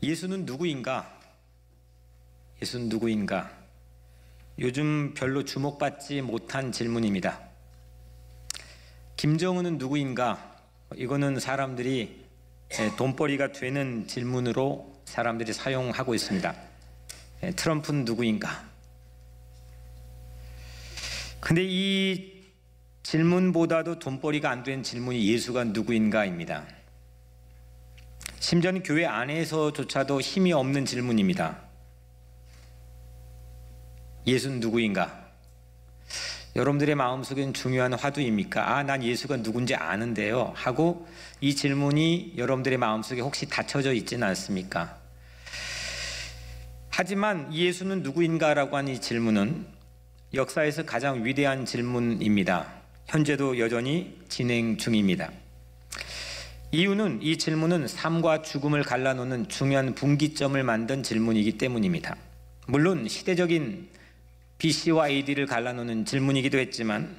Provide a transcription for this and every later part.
예수는 누구인가? 예수는 누구인가? 요즘 별로 주목받지 못한 질문입니다. 김정은은 누구인가? 이거는 사람들이 돈벌이가 되는 질문으로 사람들이 사용하고 있습니다. 트럼프는 누구인가? 근데 이 질문보다도 돈벌이가 안 된 질문이 예수가 누구인가입니다. 심지어는 교회 안에서조차도 힘이 없는 질문입니다. 예수는 누구인가? 여러분들의 마음속엔 중요한 화두입니까? 난 예수가 누군지 아는데요 하고 이 질문이 여러분들의 마음속에 혹시 닫혀져 있지는 않습니까? 하지만 예수는 누구인가라고 하는 이 질문은 역사에서 가장 위대한 질문입니다. 현재도 여전히 진행 중입니다. 이유는 이 질문은 삶과 죽음을 갈라놓는 중요한 분기점을 만든 질문이기 때문입니다. 물론 시대적인 BC와 AD를 갈라놓는 질문이기도 했지만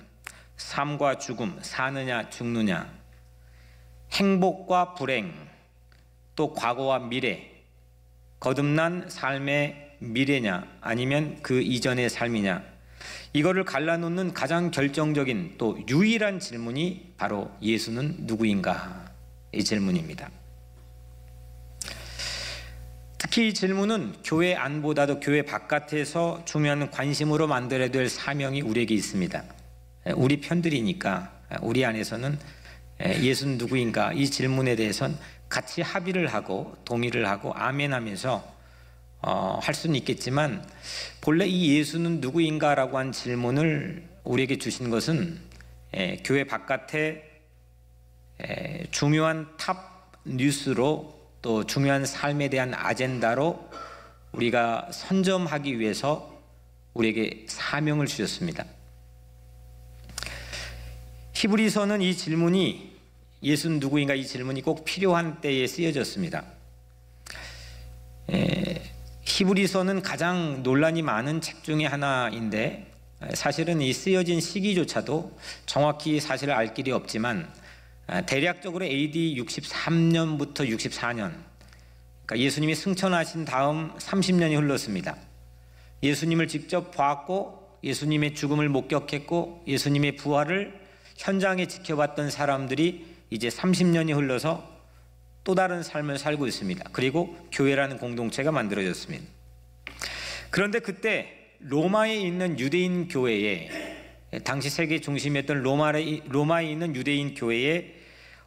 삶과 죽음, 사느냐 죽느냐, 행복과 불행, 또 과거와 미래, 거듭난 삶의 미래냐 아니면 그 이전의 삶이냐, 이거를 갈라놓는 가장 결정적인 또 유일한 질문이 바로 예수는 누구인가, 이 질문입니다. 특히 이 질문은 교회 안보다도 교회 바깥에서 중요한 관심으로 만들어야 될 사명이 우리에게 있습니다. 우리 편들이니까 우리 안에서는 예수는 누구인가 이 질문에 대해서는 같이 합의를 하고 동의를 하고 아멘 하면서 할 수는 있겠지만, 본래 이 예수는 누구인가라고 한 질문을 우리에게 주신 것은 교회 바깥에 중요한 탑 뉴스로 또 중요한 삶에 대한 아젠다로 우리가 선점하기 위해서 우리에게 사명을 주셨습니다. 히브리서는 이 질문이, 예수는 누구인가 이 질문이 꼭 필요한 때에 쓰여졌습니다. 히브리서는 가장 논란이 많은 책 중에 하나인데 사실은 이 쓰여진 시기조차도 정확히 사실을 알 길이 없지만 대략적으로 AD 63년부터 64년, 그러니까 예수님이 승천하신 다음 30년이 흘렀습니다. 예수님을 직접 보았고 예수님의 죽음을 목격했고 예수님의 부활을 현장에 지켜봤던 사람들이 이제 30년이 흘러서 또 다른 삶을 살고 있습니다. 그리고 교회라는 공동체가 만들어졌습니다. 그런데 그때 로마에 있는 유대인 교회에, 당시 세계 중심이었던 로마에 있는 유대인 교회에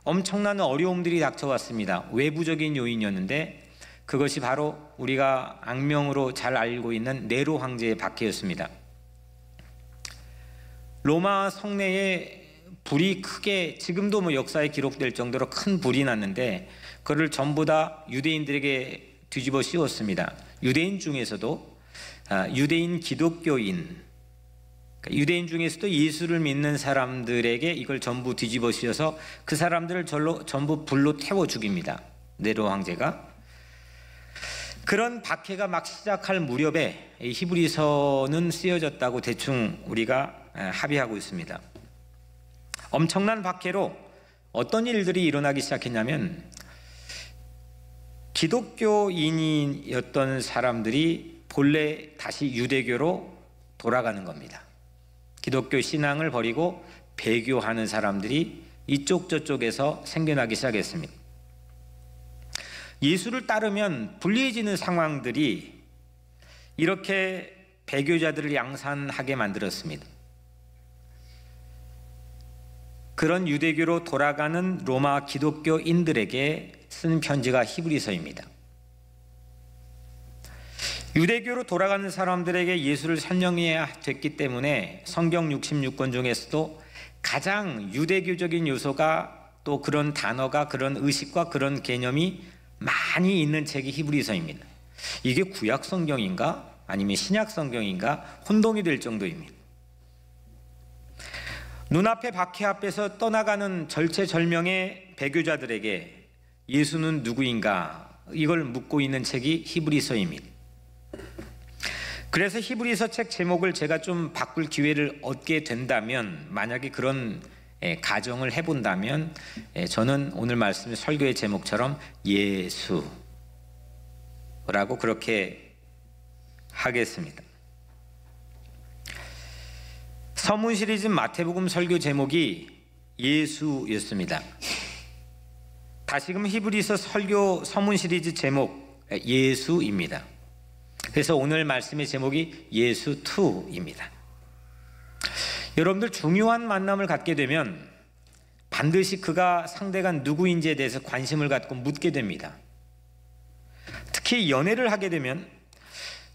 엄청난 어려움들이 닥쳐왔습니다. 외부적인 요인이었는데 그것이 바로 우리가 악명으로 잘 알고 있는 네로 황제의 박해였습니다. 로마 성내에 불이 크게, 지금도 역사에 기록될 정도로 큰 불이 났는데 그를 전부 다 유대인들에게 뒤집어 씌웠습니다. 유대인 중에서도 유대인 기독교인, 유대인 중에서도 예수를 믿는 사람들에게 이걸 전부 뒤집어 씌워서 그 사람들을 전부 불로 태워 죽입니다. 네로 황제가. 그런 박해가 막 시작할 무렵에 히브리서는 쓰여졌다고 대충 우리가 합의하고 있습니다. 엄청난 박해로 어떤 일들이 일어나기 시작했냐면 기독교인이었던 사람들이 본래 다시 유대교로 돌아가는 겁니다. 기독교 신앙을 버리고 배교하는 사람들이 이쪽 저쪽에서 생겨나기 시작했습니다. 예수를 따르면 불리해지는 상황들이 이렇게 배교자들을 양산하게 만들었습니다. 그런 유대교로 돌아가는 로마 기독교인들에게 쓴 편지가 히브리서입니다. 유대교로 돌아가는 사람들에게 예수를 설명해야 됐기 때문에 성경 66권 중에서도 가장 유대교적인 요소가, 또 그런 단어가, 그런 의식과 그런 개념이 많이 있는 책이 히브리서입니다. 이게 구약 성경인가 아니면 신약 성경인가 혼동이 될 정도입니다. 눈앞의 박해 앞에서 떠나가는 절체절명의 배교자들에게 예수는 누구인가, 이걸 묻고 있는 책이 히브리서입니다. 그래서 히브리서 책 제목을 제가 좀 바꿀 기회를 얻게 된다면, 만약에 그런 가정을 해본다면, 저는 오늘 말씀의 설교의 제목처럼 예수, 라고 그렇게 하겠습니다. 서문 시리즈 마태복음 설교 제목이 예수였습니다. 다시금 히브리서 설교 서문 시리즈 제목 예수입니다. 그래서 오늘 말씀의 제목이 예수2입니다. 여러분들 중요한 만남을 갖게 되면 반드시 그가 상대가 누구인지에 대해서 관심을 갖고 묻게 됩니다. 특히 연애를 하게 되면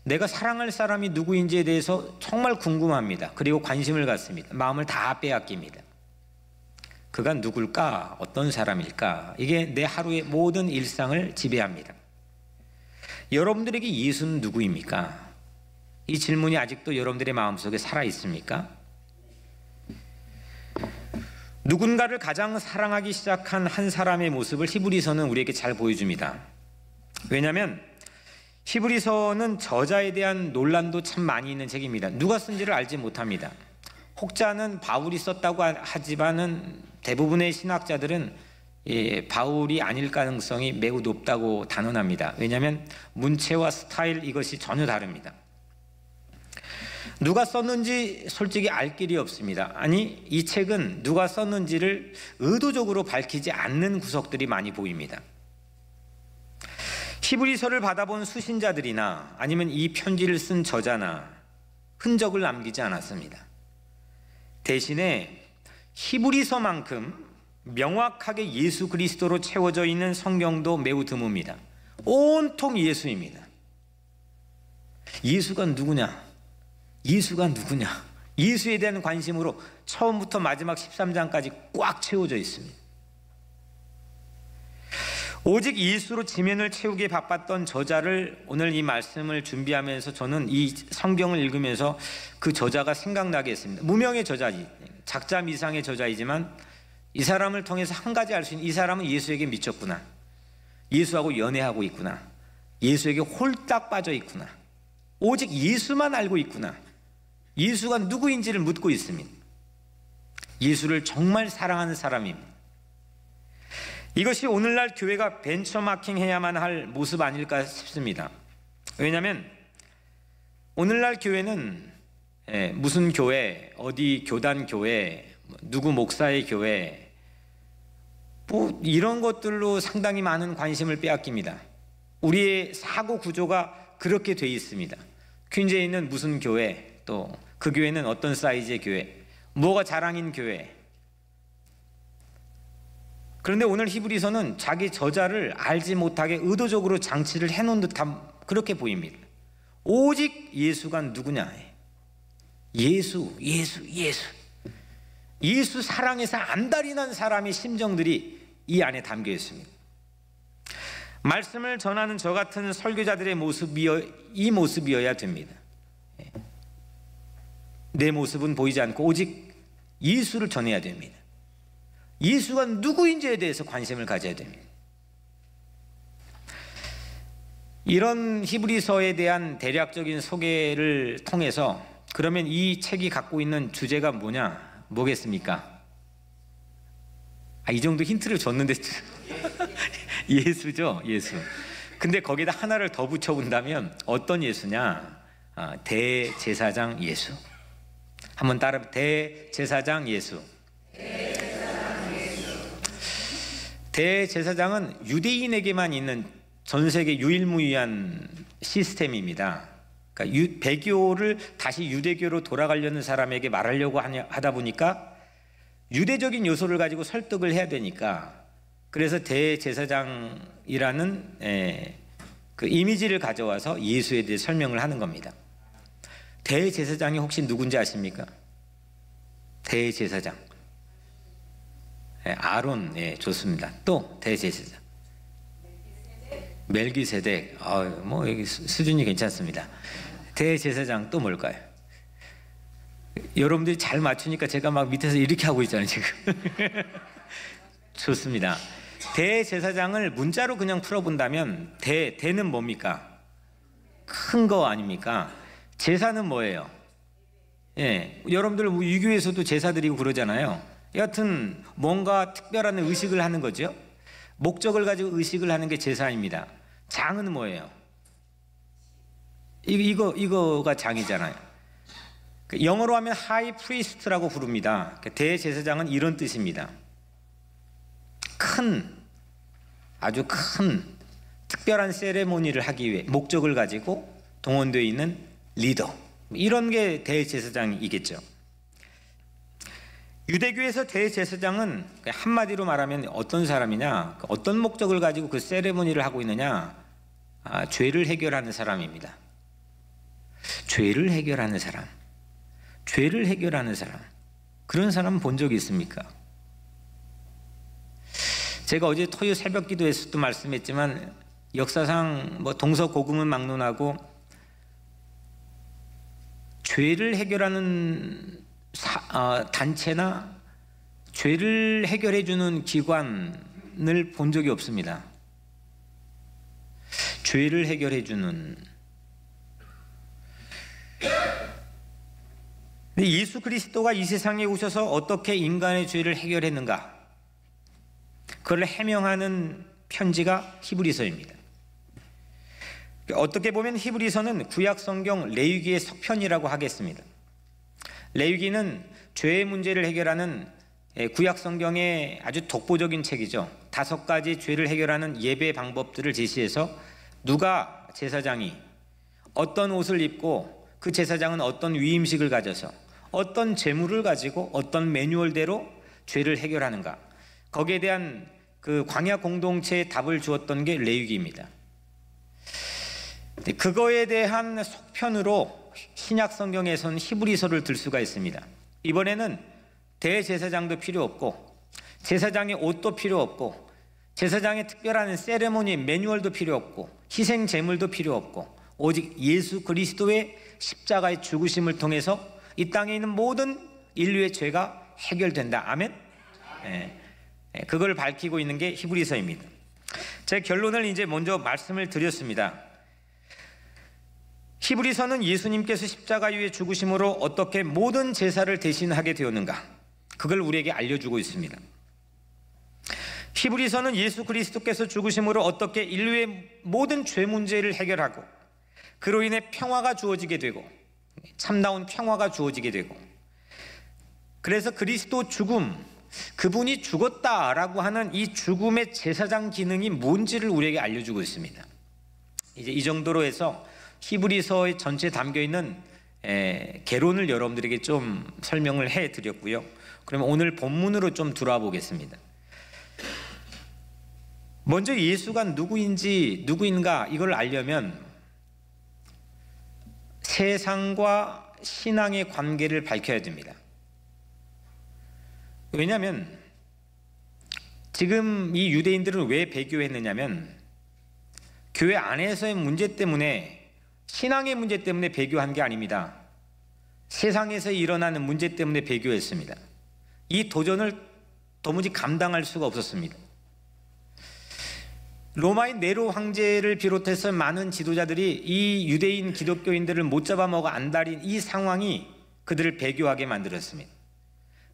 내가 사랑할 사람이 누구인지에 대해서 정말 궁금합니다. 그리고 관심을 갖습니다. 마음을 다 빼앗깁니다. 그가 누굴까? 어떤 사람일까? 이게 내 하루의 모든 일상을 지배합니다. 여러분들에게 예수는 누구입니까? 이 질문이 아직도 여러분들의 마음속에 살아 있습니까? 누군가를 가장 사랑하기 시작한 한 사람의 모습을 히브리서는 우리에게 잘 보여줍니다. 왜냐하면 히브리서는 저자에 대한 논란도 참 많이 있는 책입니다. 누가 쓴지를 알지 못합니다. 혹자는 바울이 썼다고 하지만은 대부분의 신학자들은 바울이 아닐 가능성이 매우 높다고 단언합니다. 왜냐하면 문체와 스타일 이것이 전혀 다릅니다. 누가 썼는지 솔직히 알 길이 없습니다. 아니, 이 책은 누가 썼는지를 의도적으로 밝히지 않는 구석들이 많이 보입니다. 히브리서를 받아본 수신자들이나 아니면 이 편지를 쓴 저자나 흔적을 남기지 않았습니다. 대신에 히브리서만큼 명확하게 예수 그리스도로 채워져 있는 성경도 매우 드뭅니다. 온통 예수입니다. 예수가 누구냐? 예수가 누구냐? 예수에 대한 관심으로 처음부터 마지막 13장까지 꽉 채워져 있습니다. 오직 예수로 지면을 채우기에 바빴던 저자를 오늘 이 말씀을 준비하면서 저는 이 성경을 읽으면서 그 저자가 생각나게 했습니다. 무명의 저자지, 작자 미상의 저자이지만 이 사람을 통해서 한 가지 알 수 있는, 이 사람은 예수에게 미쳤구나, 예수하고 연애하고 있구나, 예수에게 홀딱 빠져 있구나, 오직 예수만 알고 있구나, 예수가 누구인지를 묻고 있습니다. 예수를 정말 사랑하는 사람입니다. 이것이 오늘날 교회가 벤처마킹 해야만 할 모습 아닐까 싶습니다. 왜냐하면 오늘날 교회는 무슨 교회, 어디 교단 교회, 누구 목사의 교회, 뭐 이런 것들로 상당히 많은 관심을 빼앗깁니다. 우리의 사고 구조가 그렇게 돼 있습니다. 퀸즈에 있는 무슨 교회, 또 그 교회는 어떤 사이즈의 교회, 뭐가 자랑인 교회. 그런데 오늘 히브리서는 자기 저자를 알지 못하게 의도적으로 장치를 해놓은 듯한 그렇게 보입니다. 오직 예수가 누구냐? 예수, 예수, 예수. 예수 사랑해서 안달이 난 사람의 심정들이 이 안에 담겨 있습니다. 말씀을 전하는 저 같은 설교자들의 이 모습이어야 됩니다. 내 모습은 보이지 않고 오직 예수를 전해야 됩니다. 예수가 누구인지에 대해서 관심을 가져야 됩니다. 이런 히브리서에 대한 대략적인 소개를 통해서 그러면 이 책이 갖고 있는 주제가 뭐겠습니까? 이 정도 힌트를 줬는데 예수죠, 예수. 근데 거기다 하나를 더 붙여본다면 어떤 예수냐? 대제사장 예수. 한번 따라, 대제사장 예수. 대제사장은 유대인에게만 있는 전 세계 유일무이한 시스템입니다. 그러니까 배교를 다시 유대교로 돌아가려는 사람에게 말하려고 하다 보니까 유대적인 요소를 가지고 설득을 해야 되니까, 그래서 대제사장이라는 그 이미지를 가져와서 예수에 대해 설명을 하는 겁니다. 대제사장이 혹시 누군지 아십니까? 대제사장. 아론, 좋습니다. 또 대제사장. 멜기세덱. 뭐 여기 수준이 괜찮습니다. 대제사장 또 뭘까요? 여러분들이 잘 맞추니까 제가 막 밑에서 이렇게 하고 있잖아요, 지금. 좋습니다. 대제사장을 문자로 그냥 풀어본다면 대는 뭡니까? 큰 거 아닙니까? 제사는 뭐예요? 여러분들 유교에서도 제사 드리고 그러잖아요. 여하튼 뭔가 특별한 의식을 하는 거죠. 목적을 가지고 의식을 하는 게 제사입니다. 장은 뭐예요? 이거가 장이잖아요. 영어로 하면 하이 프리스트라고 부릅니다. 대제사장은 이런 뜻입니다. 아주 큰 특별한 세레모니를 하기 위해 목적을 가지고 동원되어 있는 리더, 이런 게 대제사장이겠죠. 유대교에서 대제사장은 한마디로 말하면 어떤 사람이냐, 어떤 목적을 가지고 그 세레모니를 하고 있느냐, 죄를 해결하는 사람입니다. 죄를 해결하는 사람, 그런 사람 본 적이 있습니까? 제가 어제 토요 새벽 기도에서도 말씀했지만, 역사상 동서고금은 막론하고 죄를 해결하는 단체나 죄를 해결해 주는 기관을 본 적이 없습니다. 죄를 해결해 주는. 예수 그리스도가 이 세상에 오셔서 어떻게 인간의 죄를 해결했는가, 그걸 해명하는 편지가 히브리서입니다. 어떻게 보면 히브리서는 구약 성경 레위기의 서편이라고 하겠습니다. 레위기는 죄의 문제를 해결하는 구약 성경의 아주 독보적인 책이죠. 5가지 죄를 해결하는 예배 방법들을 제시해서 누가 제사장이 어떤 옷을 입고, 그 제사장은 어떤 위임식을 가져서 어떤 제물을 가지고 어떤 매뉴얼대로 죄를 해결하는가, 거기에 대한 그 광야 공동체의 답을 주었던 게 레위기입니다. 그거에 대한 속편으로 신약 성경에서는 히브리서를 들 수가 있습니다. 이번에는 대제사장도 필요 없고, 제사장의 옷도 필요 없고, 제사장의 특별한 세레모니 매뉴얼도 필요 없고, 희생 제물도 필요 없고, 오직 예수 그리스도의 십자가의 죽으심을 통해서 이 땅에 있는 모든 인류의 죄가 해결된다. 아멘. 그걸 밝히고 있는 게 히브리서입니다. 제 결론을 이제 먼저 말씀을 드렸습니다. 히브리서는 예수님께서 십자가 위에 죽으심으로 어떻게 모든 제사를 대신하게 되었는가, 그걸 우리에게 알려주고 있습니다. 히브리서는 예수 그리스도께서 죽으심으로 어떻게 인류의 모든 죄 문제를 해결하고, 그로 인해 평화가 주어지게 되고, 참다운 평화가 주어지게 되고, 그래서 그리스도 죽음, 그분이 죽었다라고 하는 이 죽음의 제사장 기능이 뭔지를 우리에게 알려주고 있습니다. 이제 이 정도로 해서 히브리서의 전체에 담겨있는 개론을 여러분들에게 좀 설명을 해드렸고요. 그러면 오늘 본문으로 좀 들어와 보겠습니다. 먼저 예수가 누구인가 이걸 알려면 세상과 신앙의 관계를 밝혀야 됩니다. 왜냐하면 지금 이 유대인들은 왜 배교했느냐면, 교회 안에서의 문제 때문에, 신앙의 문제 때문에 배교한 게 아닙니다. 세상에서 일어나는 문제 때문에 배교했습니다. 이 도전을 도무지 감당할 수가 없었습니다. 로마의 네로 황제를 비롯해서 많은 지도자들이 이 유대인 기독교인들을 못 잡아먹어 안달인 이 상황이 그들을 배교하게 만들었습니다.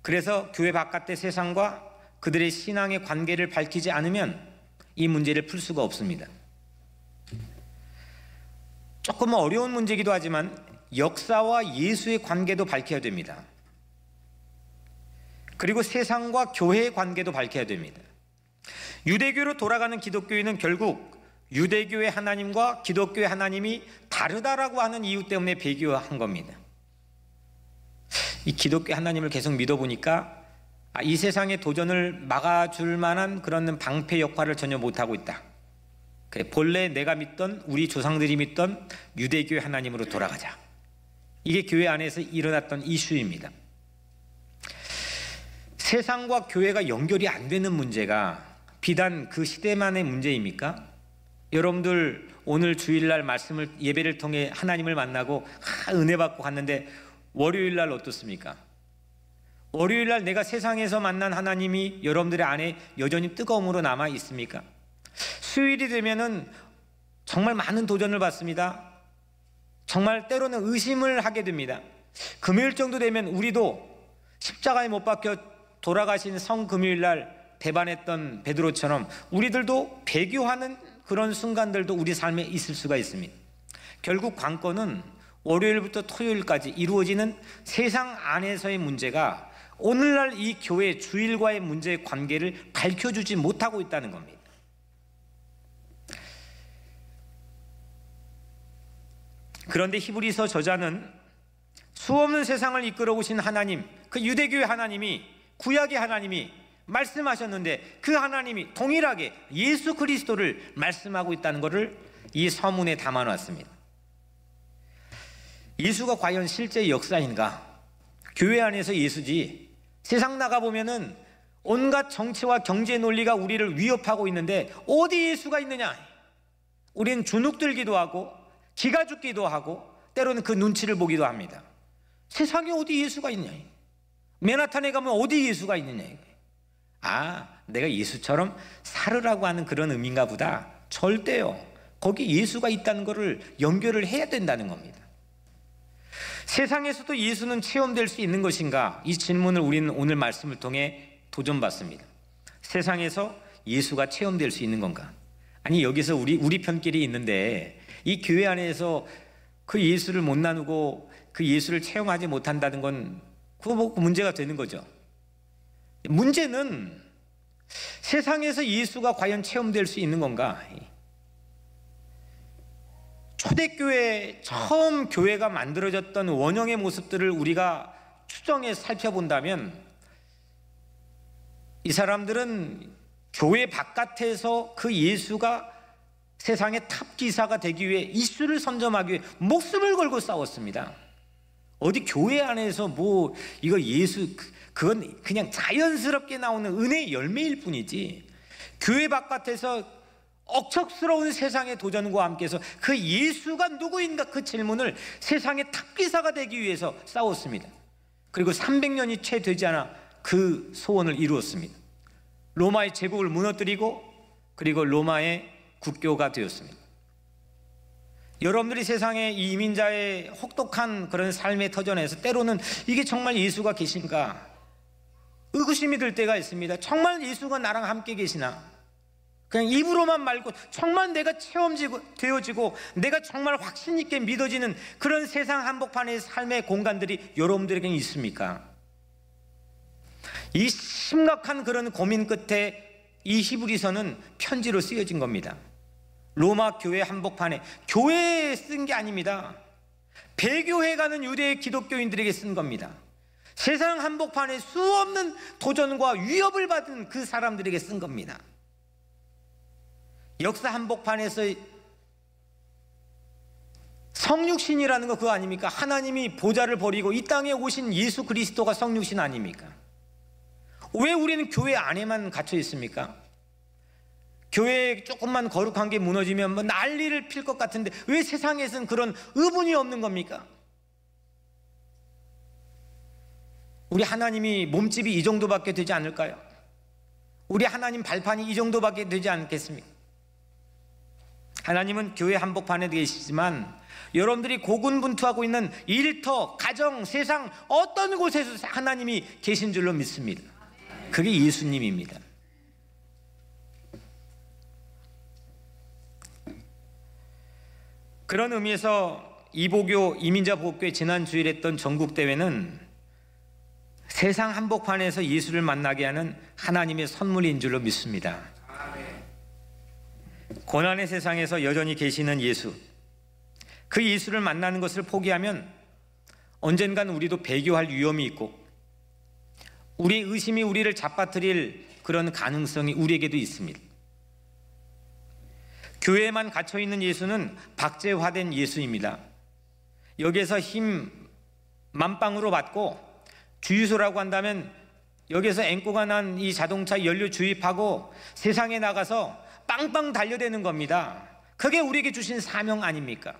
그래서 교회 바깥의 세상과 그들의 신앙의 관계를 밝히지 않으면 이 문제를 풀 수가 없습니다. 조금 어려운 문제이기도 하지만 역사와 예수의 관계도 밝혀야 됩니다. 그리고 세상과 교회의 관계도 밝혀야 됩니다. 유대교로 돌아가는 기독교인은 결국 유대교의 하나님과 기독교의 하나님이 다르다라고 하는 이유 때문에 배교한 겁니다. 이 기독교 하나님을 계속 믿어보니까 이 세상의 도전을 막아줄 만한 그런 방패 역할을 전혀 못하고 있다. 본래 내가 믿던, 우리 조상들이 믿던 유대교의 하나님으로 돌아가자. 이게 교회 안에서 일어났던 이슈입니다. 세상과 교회가 연결이 안 되는 문제가 비단 그 시대만의 문제입니까? 여러분들 오늘 주일날 말씀을, 예배를 통해 하나님을 만나고 은혜 받고 갔는데 월요일날 어떻습니까? 월요일날 내가 세상에서 만난 하나님이 여러분들의 안에 여전히 뜨거움으로 남아 있습니까? 수요일이 되면은 정말 많은 도전을 받습니다. 정말 때로는 의심을 하게 됩니다. 금요일 정도 되면 우리도 십자가에 못 박혀 돌아가신 성금요일날 배반했던 베드로처럼 우리들도 배교하는 그런 순간들도 우리 삶에 있을 수가 있습니다. 결국 관건은 월요일부터 토요일까지 이루어지는 세상 안에서의 문제가 오늘날 이 교회 주일과의 문제의 관계를 밝혀주지 못하고 있다는 겁니다. 그런데 히브리서 저자는 수없는 세상을 이끌어 오신 하나님, 그 유대교의 하나님이, 구약의 하나님이 말씀하셨는데 그 하나님이 동일하게 예수 그리스도를 말씀하고 있다는 것을 이 서문에 담아놨습니다. 예수가 과연 실제 역사인가? 교회 안에서 예수지. 세상 나가보면은 온갖 정치와 경제 논리가 우리를 위협하고 있는데 어디 예수가 있느냐? 우리는 주눅들기도 하고 기가 죽기도 하고 때로는 그 눈치를 보기도 합니다. 세상에 어디 예수가 있냐? 맨하탄에 가면 어디 예수가 있느냐? 내가 예수처럼 살으라고 하는 그런 의미인가 보다. 절대요. 거기 예수가 있다는 것을 연결을 해야 된다는 겁니다. 세상에서도 예수는 체험될 수 있는 것인가? 이 질문을 우리는 오늘 말씀을 통해 도전받습니다. 세상에서 예수가 체험될 수 있는 건가? 아니, 여기서 우리 편끼리 있는데 이 교회 안에서 그 예수를 못 나누고 그 예수를 체험하지 못한다는 건 그거 뭐 문제가 되는 거죠. 문제는 세상에서 예수가 과연 체험될 수 있는 건가? 초대교회 처음 교회가 만들어졌던 원형의 모습들을 우리가 추정해 살펴본다면 이 사람들은 교회 바깥에서 그 예수가 세상의 탑기사가 되기 위해 이수를 선점하기 위해 목숨을 걸고 싸웠습니다. 어디 교회 안에서 뭐 이거 예수 그건 그냥 자연스럽게 나오는 은혜의 열매일 뿐이지, 교회 바깥에서 억척스러운 세상의 도전과 함께해서 그 예수가 누구인가 그 질문을 세상의 탑기사가 되기 위해서 싸웠습니다. 그리고 300년이 채 되지 않아 그 소원을 이루었습니다. 로마의 제국을 무너뜨리고 그리고 로마의 국교가 되었습니다. 여러분들이 세상의 이 이민자의 혹독한 그런 삶의 터전에서 때로는 이게 정말 예수가 계신가 의구심이 들 때가 있습니다. 정말 예수가 나랑 함께 계시나? 그냥 입으로만 말고 정말 내가 체험되어지고 내가 정말 확신 있게 믿어지는 그런 세상 한복판의 삶의 공간들이 여러분들에게 있습니까? 이 심각한 그런 고민 끝에 이 히브리서는 편지로 쓰여진 겁니다. 로마 교회 한복판에, 교회에 쓴 게 아닙니다. 배교회 가는 유대 기독교인들에게 쓴 겁니다. 세상 한복판에 수없는 도전과 위협을 받은 그 사람들에게 쓴 겁니다. 역사 한복판에서 성육신이라는 거 그거 아닙니까? 하나님이 보좌를 버리고 이 땅에 오신 예수 그리스도가 성육신 아닙니까? 왜 우리는 교회 안에만 갇혀 있습니까? 교회에 조금만 거룩한 게 무너지면 뭐 난리를 필 것 같은데 왜 세상에서는 그런 의문이 없는 겁니까? 우리 하나님이 몸집이 이 정도밖에 되지 않을까요? 우리 하나님 발판이 이 정도밖에 되지 않겠습니까? 하나님은 교회 한복판에 계시지만 여러분들이 고군분투하고 있는 일터, 가정, 세상 어떤 곳에서 하나님이 계신 줄로 믿습니다. 그게 예수님입니다. 그런 의미에서 이보교 이민자 보호교회 지난 주일 했던 전국대회는 세상 한복판에서 예수를 만나게 하는 하나님의 선물인 줄로 믿습니다. 고난의 세상에서 여전히 계시는 예수, 그 예수를 만나는 것을 포기하면 언젠간 우리도 배교할 위험이 있고 우리의 의심이 우리를 잡아뜨릴 그런 가능성이 우리에게도 있습니다. 교회에만 갇혀있는 예수는 박제화된 예수입니다. 여기에서 힘 만방으로 받고 주유소라고 한다면 여기서 앵꼬가 난 이 자동차 연료 주입하고 세상에 나가서 빵빵 달려대는 겁니다. 그게 우리에게 주신 사명 아닙니까?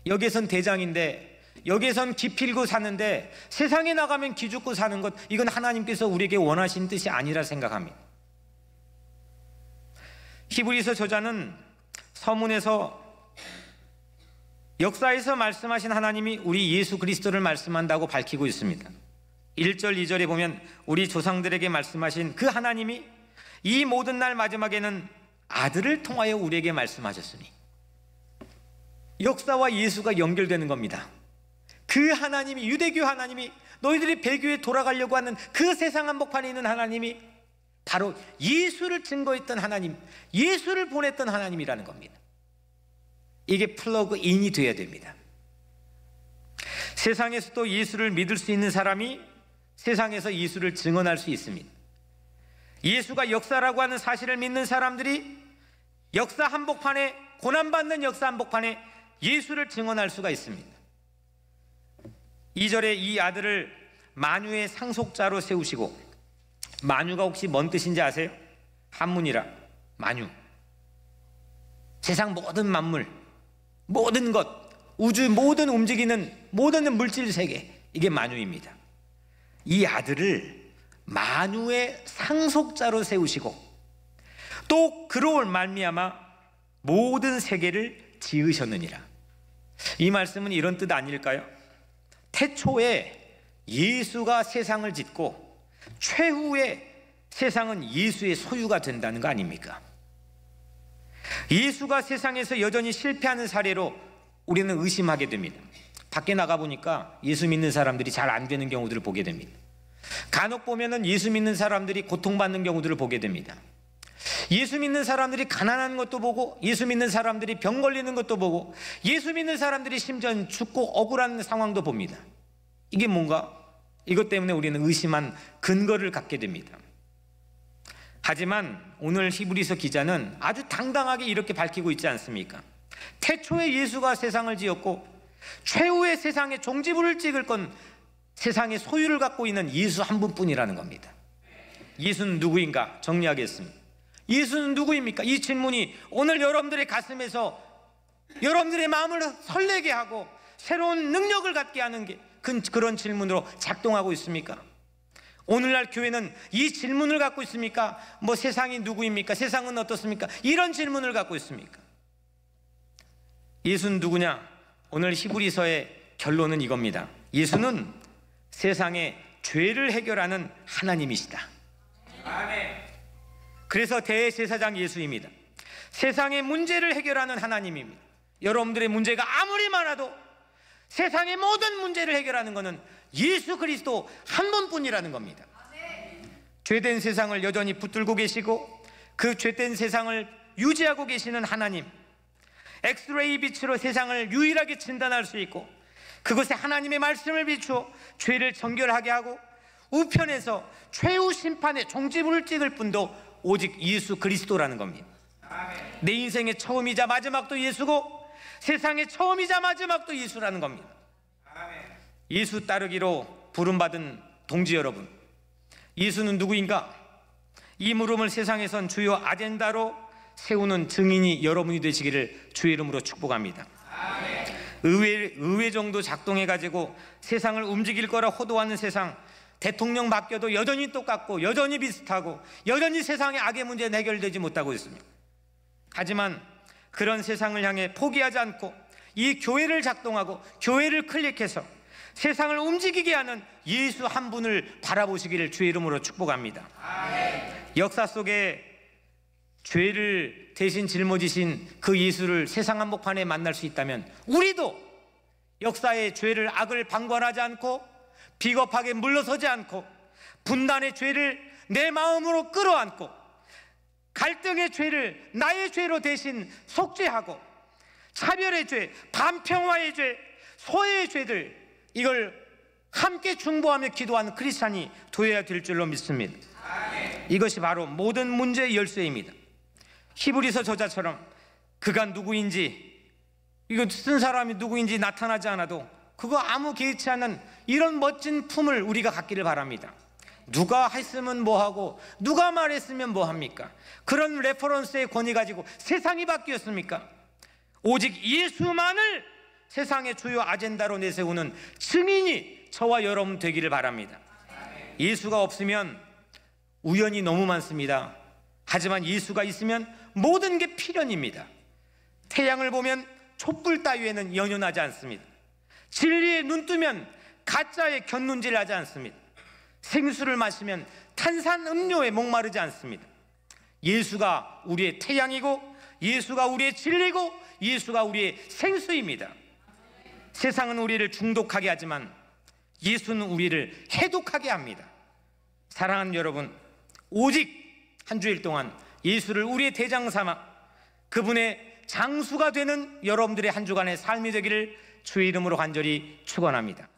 여기선 대장인데 여기선 기필고 사는데 세상에 나가면 기죽고 사는 것, 이건 하나님께서 우리에게 원하신 뜻이 아니라 생각합니다. 히브리서 저자는 서문에서 역사에서 말씀하신 하나님이 우리 예수 그리스도를 말씀한다고 밝히고 있습니다. 1절 2절에 보면 우리 조상들에게 말씀하신 그 하나님이 이 모든 날 마지막에는 아들을 통하여 우리에게 말씀하셨으니, 역사와 예수가 연결되는 겁니다. 그 하나님이, 유대교 하나님이, 너희들이 배교에 돌아가려고 하는 그 세상 한복판에 있는 하나님이 바로 예수를 증거했던 하나님, 예수를 보냈던 하나님이라는 겁니다. 이게 플러그인이 돼야 됩니다. 세상에서도 예수를 믿을 수 있는 사람이 세상에서 예수를 증언할 수 있습니다. 예수가 역사라고 하는 사실을 믿는 사람들이 역사 한복판에, 고난받는 역사 한복판에 예수를 증언할 수가 있습니다. 2절에 이 아들을 만유의 상속자로 세우시고, 만유가 혹시 뭔 뜻인지 아세요? 한문이라 만유, 세상 모든 만물, 모든 것, 우주 모든 움직이는 모든 물질 세계, 이게 만유입니다. 이 아들을 만유의 상속자로 세우시고 또 그로 말미암아 모든 세계를 지으셨느니라. 이 말씀은 이런 뜻 아닐까요? 태초에 예수가 세상을 짓고 최후에 세상은 예수의 소유가 된다는 거 아닙니까? 예수가 세상에서 여전히 실패하는 사례로 우리는 의심하게 됩니다. 밖에 나가보니까 예수 믿는 사람들이 잘 안 되는 경우들을 보게 됩니다. 간혹 보면은 예수 믿는 사람들이 고통받는 경우들을 보게 됩니다. 예수 믿는 사람들이 가난한 것도 보고, 예수 믿는 사람들이 병 걸리는 것도 보고, 예수 믿는 사람들이 심지어 죽고 억울한 상황도 봅니다. 이게 뭔가? 이것 때문에 우리는 의심한 근거를 갖게 됩니다. 하지만 오늘 히브리서 기자는 아주 당당하게 이렇게 밝히고 있지 않습니까? 태초에 예수가 세상을 지었고 최후의 세상에 종지부를 찍을 건 세상의 소유를 갖고 있는 예수 한 분뿐이라는 겁니다. 예수는 누구인가? 정리하겠습니다. 예수는 누구입니까? 이 질문이 오늘 여러분들의 가슴에서 여러분들의 마음을 설레게 하고 새로운 능력을 갖게 하는 게 그런 질문으로 작동하고 있습니까? 오늘날 교회는 이 질문을 갖고 있습니까? 뭐 세상이 누구입니까? 세상은 어떻습니까? 이런 질문을 갖고 있습니까? 예수는 누구냐? 오늘 히브리서의 결론은 이겁니다. 예수는 세상의 죄를 해결하는 하나님이시다. 아멘. 그래서 대제사장 예수입니다. 세상의 문제를 해결하는 하나님입니다. 여러분들의 문제가 아무리 많아도 세상의 모든 문제를 해결하는 것은 예수 그리스도 한 분뿐이라는 겁니다. 죄된 세상을 여전히 붙들고 계시고 그 죄된 세상을 유지하고 계시는 하나님, 엑스레이 빛으로 세상을 유일하게 진단할 수 있고 그것에 하나님의 말씀을 비추어 죄를 정결하게 하고 우편에서 최후 심판의 종지부를 찍을 분도 오직 예수 그리스도라는 겁니다. 내 인생의 처음이자 마지막도 예수고 세상의 처음이자 마지막도 예수라는 겁니다. 예수 따르기로 부름받은 동지 여러분, 예수는 누구인가? 이 물음을 세상에선 주요 아젠다로 세우는 증인이 여러분이 되시기를 주의 이름으로 축복합니다. 의회 정도 작동해가지고 세상을 움직일 거라 호도하는 세상, 대통령 바뀌어도 여전히 똑같고 여전히 비슷하고 여전히 세상의 악의 문제는 해결되지 못하고 있습니다. 하지만 그런 세상을 향해 포기하지 않고 이 교회를 작동하고 교회를 클릭해서 세상을 움직이게 하는 예수 한 분을 바라보시기를 주의 이름으로 축복합니다. 역사 속에 죄를 대신 짊어지신 그 예수를 세상 한복판에 만날 수 있다면 우리도 역사의 죄를, 악을 방관하지 않고 비겁하게 물러서지 않고 분단의 죄를 내 마음으로 끌어안고 갈등의 죄를 나의 죄로 대신 속죄하고 차별의 죄, 반평화의 죄, 소외의 죄들, 이걸 함께 중보하며 기도하는 크리스찬이 되어야 될 줄로 믿습니다. 이것이 바로 모든 문제의 열쇠입니다. 히브리서 저자처럼 그가 누구인지, 이거 쓴 사람이 누구인지 나타나지 않아도 그거 아무 개의치 않은 이런 멋진 품을 우리가 갖기를 바랍니다. 누가 했으면 뭐하고 누가 말했으면 뭐합니까? 그런 레퍼런스의 권위 가지고 세상이 바뀌었습니까? 오직 예수만을 세상의 주요 아젠다로 내세우는 증인이 저와 여러분 되기를 바랍니다. 예수가 없으면 우연이 너무 많습니다. 하지만 예수가 있으면 모든 게 필연입니다. 태양을 보면 촛불 따위에는 연연하지 않습니다. 진리에 눈 뜨면 가짜에 곁눈질하지 않습니다. 생수를 마시면 탄산음료에 목마르지 않습니다. 예수가 우리의 태양이고 예수가 우리의 진리고 예수가 우리의 생수입니다. 세상은 우리를 중독하게 하지만 예수는 우리를 해독하게 합니다. 사랑하는 여러분, 오직 한 주일 동안 예수를 우리의 대장 삼아 그분의 장수가 되는 여러분들의 한 주간의 삶이 되기를 주의 이름으로 간절히 축원합니다.